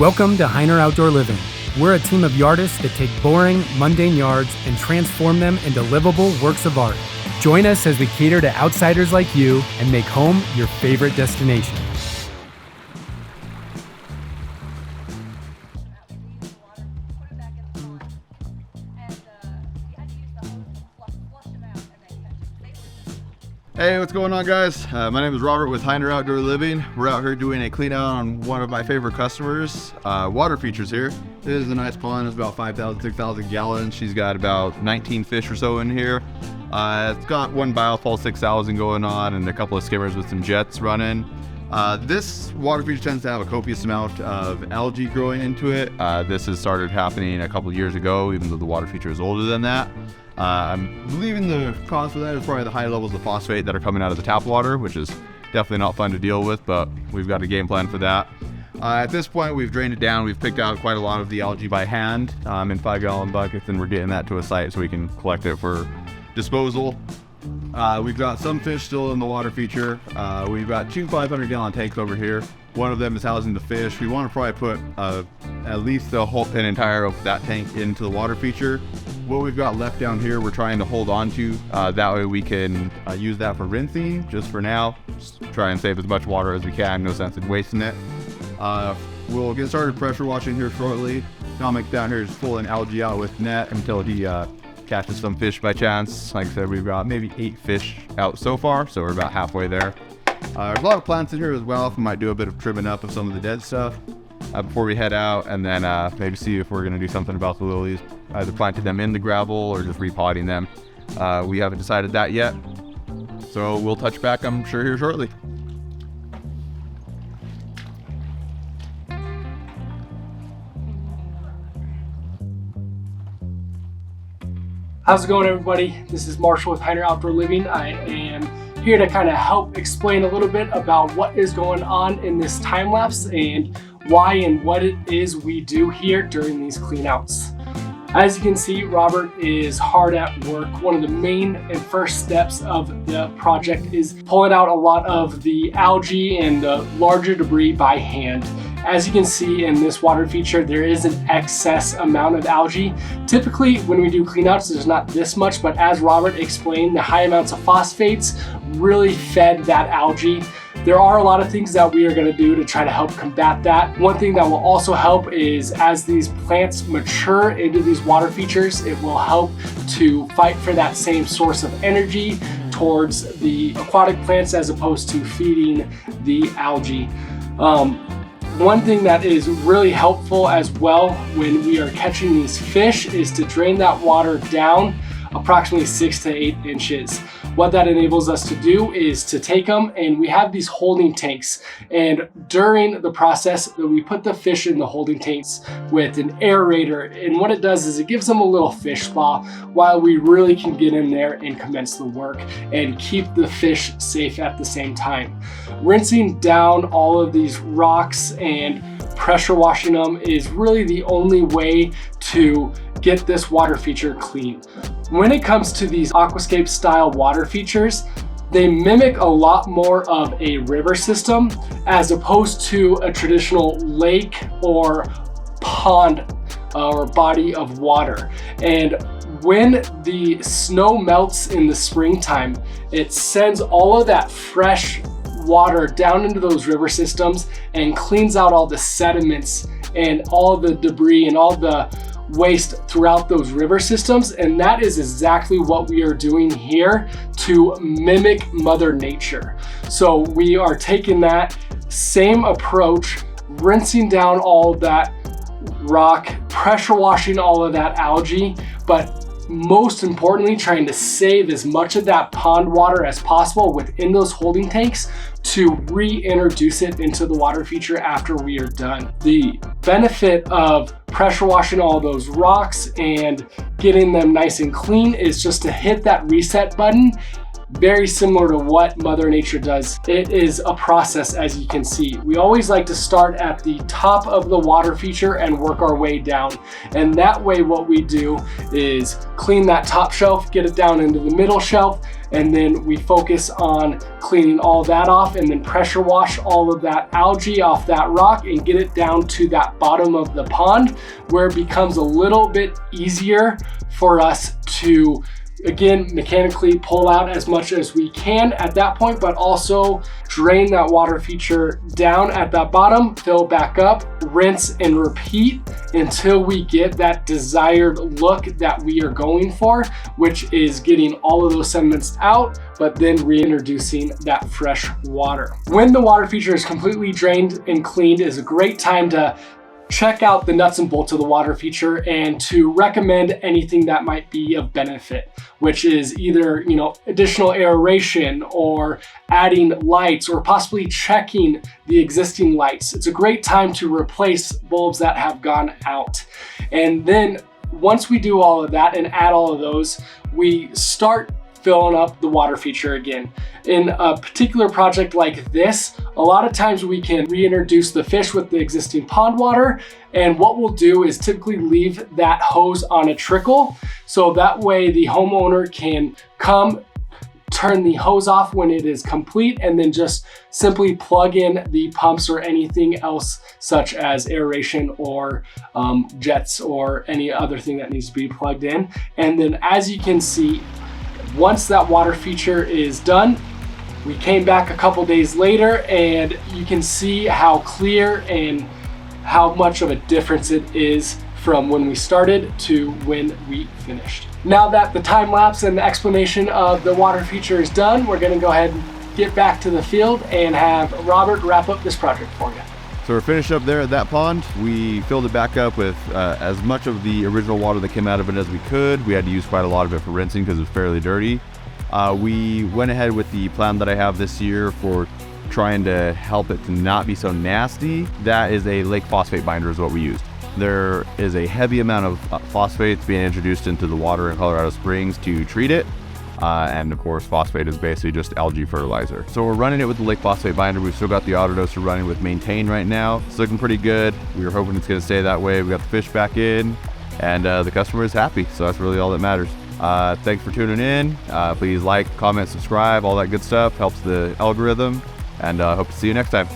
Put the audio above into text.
Welcome to Heiner Outdoor Living. We're a team of yardists that take boring, mundane yards and transform them into livable works of art. Join us as we cater to outsiders like you and make home your favorite destination. Hey, what's going on, guys? My name is Robert with Heiner Outdoor Living. We're out here doing a clean out on one of my favorite customers, water features here. This is a nice pond. It's about 5,000, 6,000 gallons. She's got about 19 fish or so in here. It's got one biofall 6,000 going on and a couple of skimmers with some jets running. This water feature tends to have a copious amount of algae growing into it. This has started happening a couple of years ago, even though the water feature is older than that. I'm believing the cause for that is probably the high levels of phosphate that are coming out of the tap water, which is definitely not fun to deal with, but we've got a game plan for that. At this point, we've drained it down. We've picked out quite a lot of the algae by hand in 5-gallon buckets, and we're getting that to a site so we can collect it for disposal. We've got some fish still in the water feature. We've got two 500-gallon tanks over here. One of them is housing the fish. We want to probably put at least an entire of that tank into the water feature. What we've got left down here, we're trying to hold on to. That way we can use that for rinsing, just for now. Just try and save as much water as we can. No sense in wasting it. We'll get started pressure washing here shortly. Dominic down here is pulling algae out with net until he catches some fish by chance. Like I said, we've got maybe 8 fish out so far, so we're about halfway there. There's a lot of plants in here as well. We might do a bit of trimming up of some of the dead stuff before we head out, and then maybe see if we're going to do something about the lilies, either planting them in the gravel or just repotting them. We haven't decided that yet, so we'll touch back, I'm sure, here shortly. How's it going, everybody? This is Marshall with Heiner Outdoor Living. I am here to kind of help explain a little bit about what is going on in this time lapse and why and what it is we do here during these cleanouts. As you can see, Robert is hard at work. One of the main and first steps of the project is pulling out a lot of the algae and the larger debris by hand. As you can see in this water feature, there is an excess amount of algae. Typically, when we do cleanouts, there's not this much, but as Robert explained, the high amounts of phosphates really fed that algae. There are a lot of things that we are going to do to try to help combat that. One thing that will also help is as these plants mature into these water features, it will help to fight for that same source of energy towards the aquatic plants as opposed to feeding the algae. One thing that is really helpful as well when we are catching these fish is to drain that water down approximately 6 to 8 inches. What that enables us to do is to take them, and we have these holding tanks, and during the process we put the fish in the holding tanks with an aerator, and what it does is it gives them a little fish spa while we really can get in there and commence the work and keep the fish safe at the same time. Rinsing down all of these rocks and pressure washing them is really the only way to get this water feature clean. When it comes to these aquascape style water features, they mimic a lot more of a river system as opposed to a traditional lake or pond or body of water. And when the snow melts in the springtime, it sends all of that fresh water down into those river systems and cleans out all the sediments and all the debris and all the waste throughout those river systems, and that is exactly what we are doing here to mimic Mother Nature. So we are taking that same approach, rinsing down all of that rock, pressure washing all of that algae, but most importantly, trying to save as much of that pond water as possible within those holding tanks to reintroduce it into the water feature after we are done. The benefit of pressure washing all those rocks and getting them nice and clean is just to hit that reset button, very similar to what Mother Nature does. It is a process, as you can see. We always like to start at the top of the water feature and work our way down. And that way what we do is clean that top shelf, get it down into the middle shelf, and then we focus on cleaning all that off and then pressure wash all of that algae off that rock and get it down to that bottom of the pond, where it becomes a little bit easier for us to, again, mechanically pull out as much as we can at that point, but also drain that water feature down at that bottom, fill back up, rinse and repeat until we get that desired look that we are going for, which is getting all of those sediments out, but then reintroducing that fresh water. When the water feature is completely drained and cleaned is a great time to check out the nuts and bolts of the water feature and to recommend anything that might be of benefit, which is either, additional aeration or adding lights or possibly checking the existing lights. It's a great time to replace bulbs that have gone out. And then once we do all of that and add all of those, we start filling up the water feature again. In a particular project like this, a lot of times we can reintroduce the fish with the existing pond water, and what we'll do is typically leave that hose on a trickle, so that way the homeowner can come, turn the hose off when it is complete, and then just simply plug in the pumps or anything else such as aeration or jets or any other thing that needs to be plugged in. And then as you can see, once that water feature is done, we came back a couple days later and you can see how clear and how much of a difference it is from when we started to when we finished. Now that the time lapse and the explanation of the water feature is done, we're gonna go ahead and get back to the field and have Robert wrap up this project for you. So we're finished up there at that pond. We filled it back up with as much of the original water that came out of it as we could. We had to use quite a lot of it for rinsing because it was fairly dirty. We went ahead with the plan that I have this year for trying to help it to not be so nasty. That is a lake phosphate binder is what we used. There is a heavy amount of phosphates being introduced into the water in Colorado Springs to treat it. And of course, phosphate is basically just algae fertilizer. So we're running it with the lake phosphate binder. We've still got the autodoser running with maintain right now. It's looking pretty good. We were hoping it's gonna stay that way. We got the fish back in and the customer is happy. So that's really all that matters. Thanks for tuning in. Please like, comment, subscribe, all that good stuff. Helps the algorithm. And hope to see you next time.